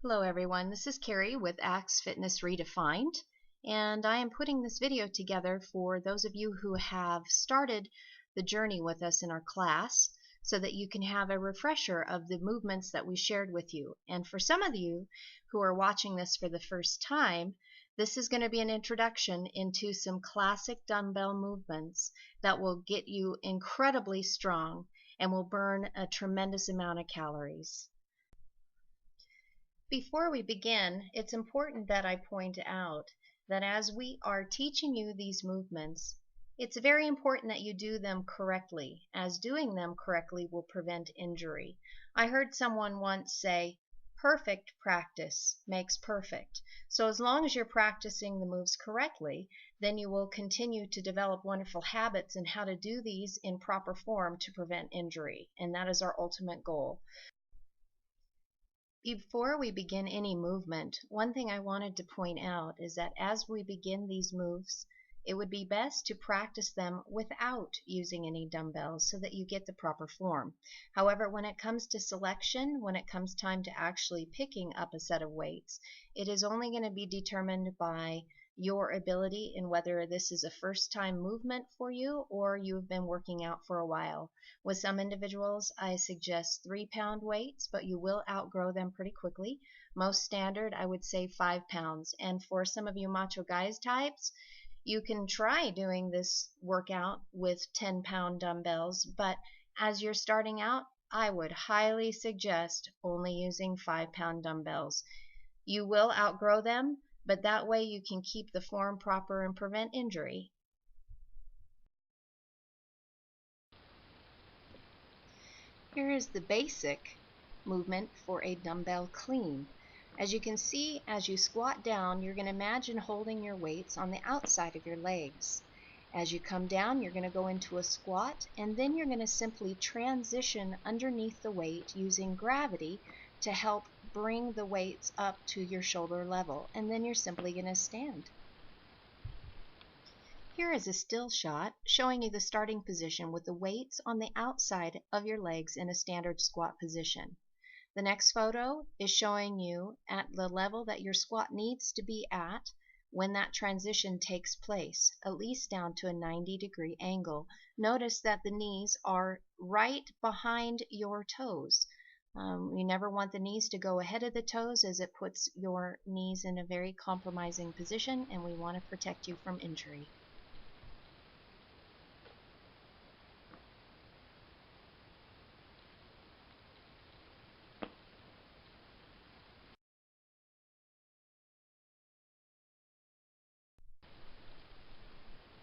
Hello everyone, this is Carrie with Axe Fitness Redefined, and I am putting this video together for those of you who have started the journey with us in our class so that you can have a refresher of the movements that we shared with you. And for some of you who are watching this for the first time, this is going to be an introduction into some classic dumbbell movements that will get you incredibly strong and will burn a tremendous amount of calories. Before we begin, it's important that I point out that as we are teaching you these movements, it's very important that you do them correctly, as doing them correctly will prevent injury. I heard someone once say, perfect practice makes perfect. So as long as you're practicing the moves correctly, then you will continue to develop wonderful habits in how to do these in proper form to prevent injury. And that is our ultimate goal. Before we begin any movement, one thing I wanted to point out is that as we begin these moves, it would be best to practice them without using any dumbbells so that you get the proper form. However, when it comes to selection, when it comes time to actually picking up a set of weights, it is only going to be determined by your ability and whether this is a first time movement for you or you've been working out for a while. With some individuals, I suggest 3-pound weights, but you will outgrow them pretty quickly. Most standard, I would say 5 pounds. And for some of you macho guys types, you can try doing this workout with 10-pound dumbbells, but as you're starting out, I would highly suggest only using 5-pound dumbbells. You will outgrow them, but that way you can keep the form proper and prevent injury. Here is the basic movement for a dumbbell clean. As you can see, as you squat down, you're going to imagine holding your weights on the outside of your legs. As you come down, you're going to go into a squat, and then you're going to simply transition underneath the weight using gravity to help bring the weights up to your shoulder level, and then you're simply going to stand. Here is a still shot showing you the starting position with the weights on the outside of your legs in a standard squat position. The next photo is showing you at the level that your squat needs to be at when that transition takes place, at least down to a 90-degree angle. Notice that the knees are right behind your toes. You never want the knees to go ahead of the toes as it puts your knees in a very compromising position, and we want to protect you from injury.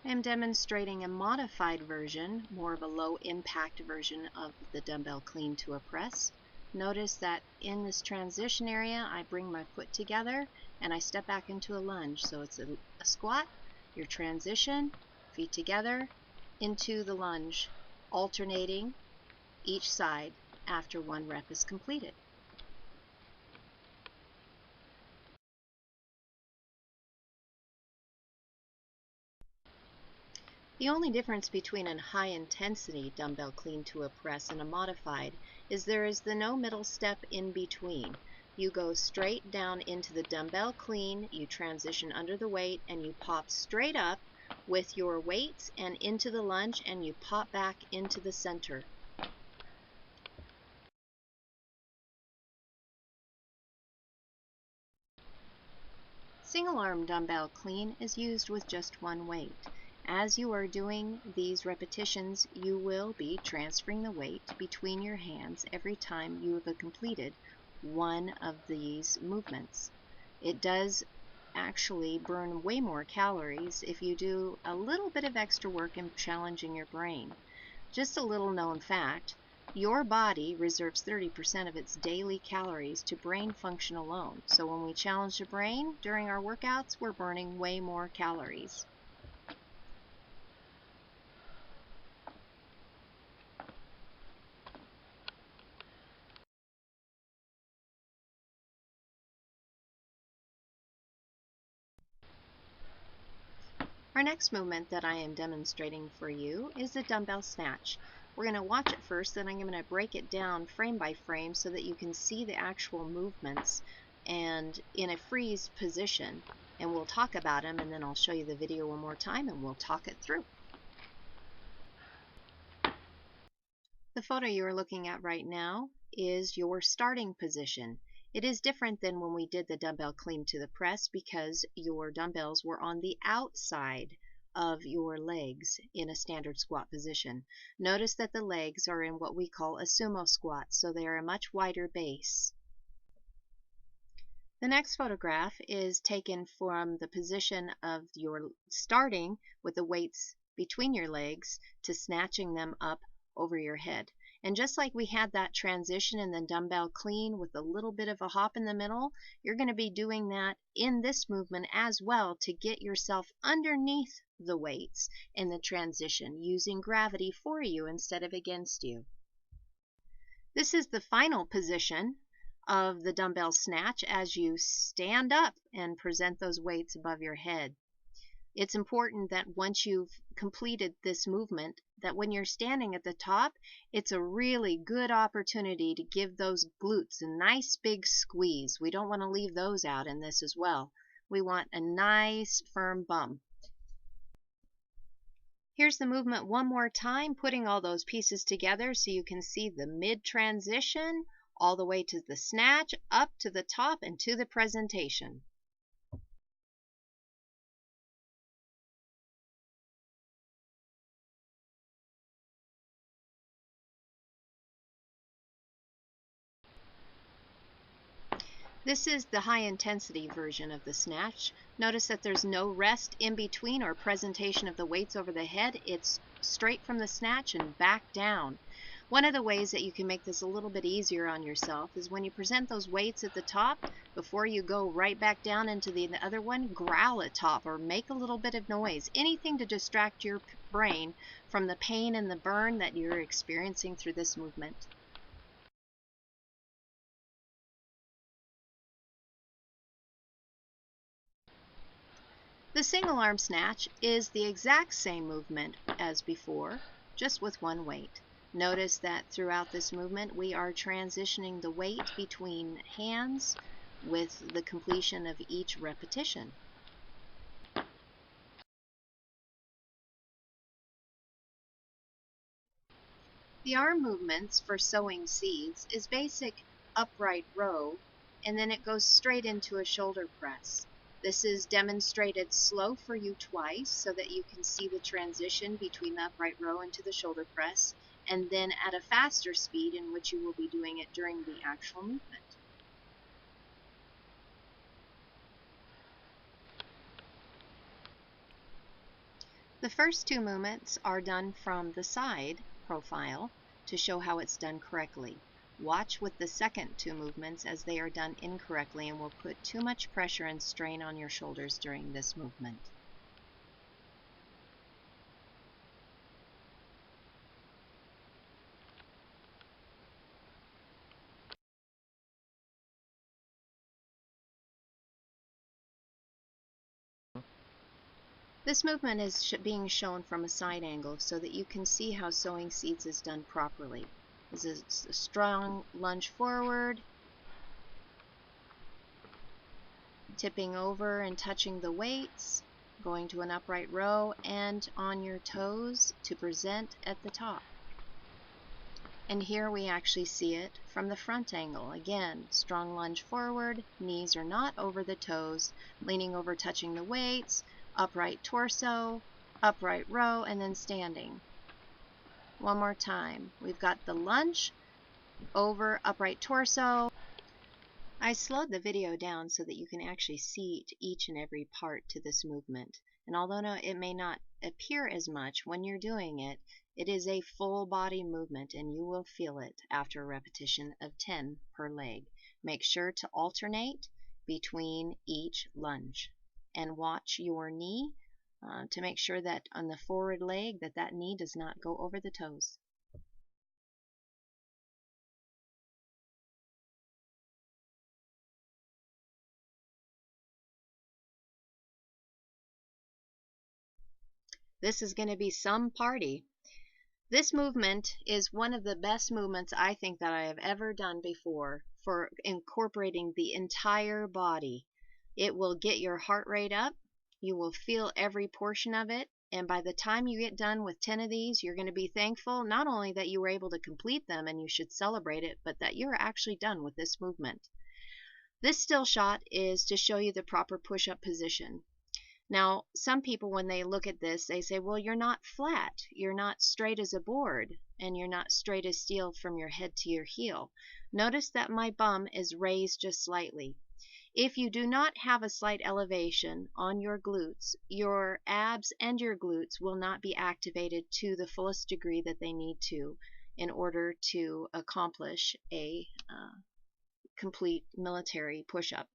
I am demonstrating a modified version, more of a low impact version of the dumbbell clean to a press. Notice that in this transition area, I bring my foot together and I step back into a lunge. So it's a squat, your transition, feet together, into the lunge, alternating each side after one rep is completed. The only difference between a high-intensity dumbbell clean to a press and a modified is there is no middle step in between. You go straight down into the dumbbell clean, you transition under the weight, and you pop straight up with your weights and into the lunge, and you pop back into the center. Single arm dumbbell clean is used with just one weight. As you are doing these repetitions, you will be transferring the weight between your hands every time you have completed one of these movements. It does actually burn way more calories if you do a little bit of extra work in challenging your brain. Just a little known fact, your body reserves 30% of its daily calories to brain function alone. So when we challenge the brain during our workouts, we're burning way more calories. Our next movement that I am demonstrating for you is the dumbbell snatch. We're going to watch it first, then I'm going to break it down frame by frame so that you can see the actual movements and in a freeze position, and we'll talk about them, and then I'll show you the video one more time and we'll talk it through. The photo you are looking at right now is your starting position. It is different than when we did the dumbbell clean to the press because your dumbbells were on the outside of your legs in a standard squat position. Notice that the legs are in what we call a sumo squat, so they are a much wider base. The next photograph is taken from the position of your starting with the weights between your legs to snatching them up over your head. And just like we had that transition in the dumbbell clean with a little bit of a hop in the middle, you're going to be doing that in this movement as well to get yourself underneath the weights in the transition, using gravity for you instead of against you. This is the final position of the dumbbell snatch as you stand up and present those weights above your head. It's important that once you've completed this movement, that when you're standing at the top, it's a really good opportunity to give those glutes a nice big squeeze. We don't want to leave those out in this as well. We want a nice firm bum. Here's the movement one more time, putting all those pieces together so you can see the mid transition all the way to the snatch, up to the top, and to the presentation. This is the high intensity version of the snatch. Notice that there's no rest in between or presentation of the weights over the head. It's straight from the snatch and back down. One of the ways that you can make this a little bit easier on yourself is when you present those weights at the top, before you go right back down into the other one, growl at top or make a little bit of noise. Anything to distract your brain from the pain and the burn that you're experiencing through this movement. The single arm snatch is the exact same movement as before, just with one weight. Notice that throughout this movement we are transitioning the weight between hands with the completion of each repetition. The arm movements for sowing seeds is basic upright row, and then it goes straight into a shoulder press. This is demonstrated slow for you twice so that you can see the transition between the upright row into the shoulder press, and then at a faster speed in which you will be doing it during the actual movement. The first two movements are done from the side profile to show how it's done correctly. Watch with the second two movements as they are done incorrectly and will put too much pressure and strain on your shoulders during this movement. This movement is being shown from a side angle so that you can see how sowing seeds is done properly. This is a strong lunge forward, tipping over and touching the weights, going to an upright row, and on your toes to present at the top. And here we actually see it from the front angle. Again, strong lunge forward, knees are not over the toes, leaning over, touching the weights, upright torso, upright row, and then standing. One more time. We've got the lunge, over, upright torso. I slowed the video down so that you can actually see each and every part to this movement. And although it may not appear as much when you're doing it, it is a full body movement and you will feel it after a repetition of 10 per leg. Make sure to alternate between each lunge and watch your knee to make sure that on the forward leg that knee does not go over the toes. This is going to be some party. This movement is one of the best movements I think that I have ever done before for incorporating the entire body. It will get your heart rate up. You will feel every portion of it. And by the time you get done with 10 of these, you're going to be thankful not only that you were able to complete them, and you should celebrate it, but that you're actually done with this movement. This still shot is to show you the proper push-up position. Now, some people, when they look at this, they say, well, you're not flat, you're not straight as a board, and you're not straight as steel from your head to your heel. Notice that my bum is raised just slightly. If you do not have a slight elevation on your glutes, your abs and your glutes will not be activated to the fullest degree that they need to in order to accomplish a complete military push-up.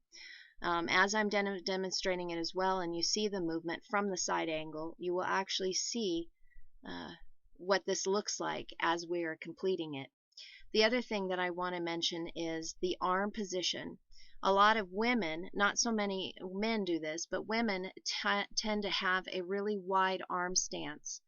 As I'm demonstrating it as well, and you see the movement from the side angle, you will actually see what this looks like as we are completing it. The other thing that I want to mention is the arm position. A lot of women, not so many men do this, but women tend to have a really wide arm stance.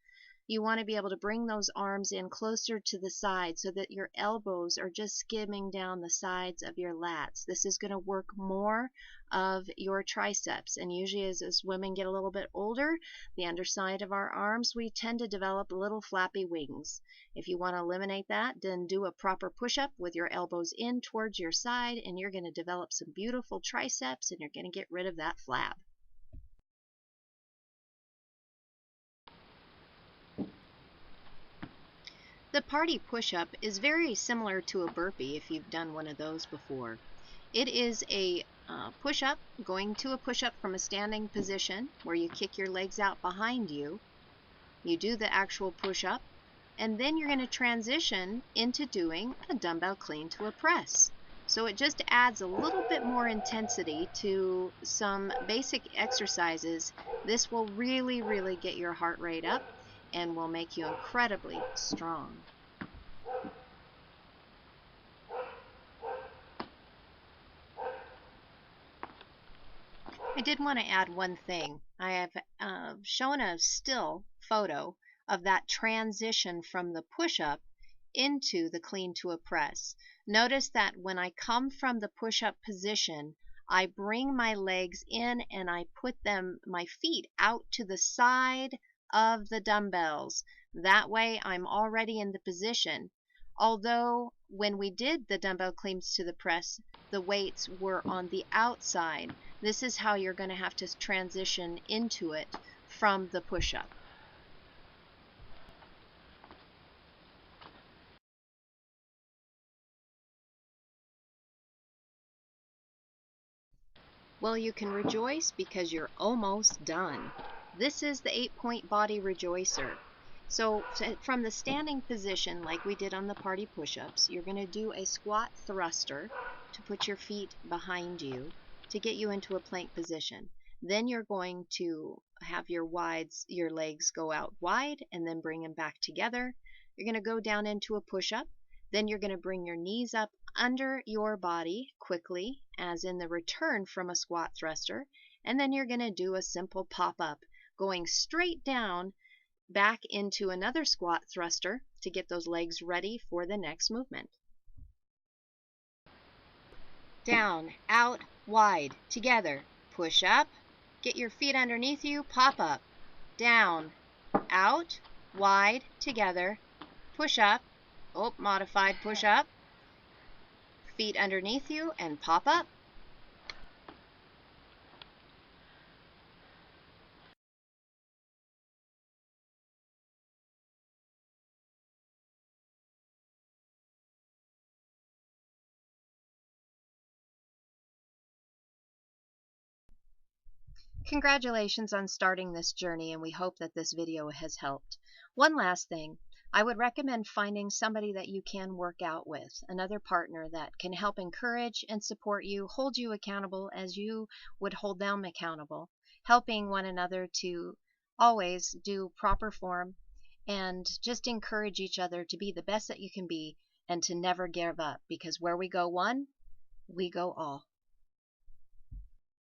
You want to be able to bring those arms in closer to the side so that your elbows are just skimming down the sides of your lats. This is going to work more of your triceps, and usually as women get a little bit older, the underside of our arms, we tend to develop little flappy wings. If you want to eliminate that, then do a proper push-up with your elbows in towards your side, and you're going to develop some beautiful triceps, and you're going to get rid of that flab. The party push-up is very similar to a burpee if you've done one of those before. It is a push-up, going to a push-up from a standing position where you kick your legs out behind you. You do the actual push-up, and then you're going to transition into doing a dumbbell clean to a press. So it just adds a little bit more intensity to some basic exercises. This will really, really get your heart rate up and will make you incredibly strong. I did want to add one thing. I have shown a still photo of that transition from the push-up into the clean to a press. Notice that when I come from the push-up position, I bring my legs in and I put my feet out to the side of the dumbbells. That way I'm already in the position. Although when we did the dumbbell cleans to the press, the weights were on the outside. This is how you're going to have to transition into it from the push-up. Well, you can rejoice because you're almost done. This is the 8-point body rejoicer. So from the standing position, like we did on the party push-ups, you're going to do a squat thruster to put your feet behind you to get you into a plank position. Then you're going to have your legs go out wide and then bring them back together. You're going to go down into a push-up. Then you're going to bring your knees up under your body quickly, as in the return from a squat thruster. And then you're going to do a simple pop-up, going straight down back into another squat thruster to get those legs ready for the next movement. Down, out, wide, together, push up, get your feet underneath you, pop up, down, out, wide, together, push up, modified push up, feet underneath you and pop up. Congratulations on starting this journey, and we hope that this video has helped. One last thing, I would recommend finding somebody that you can work out with, another partner that can help encourage and support you, hold you accountable as you would hold them accountable, helping one another to always do proper form and just encourage each other to be the best that you can be and to never give up, because where we go one, we go all.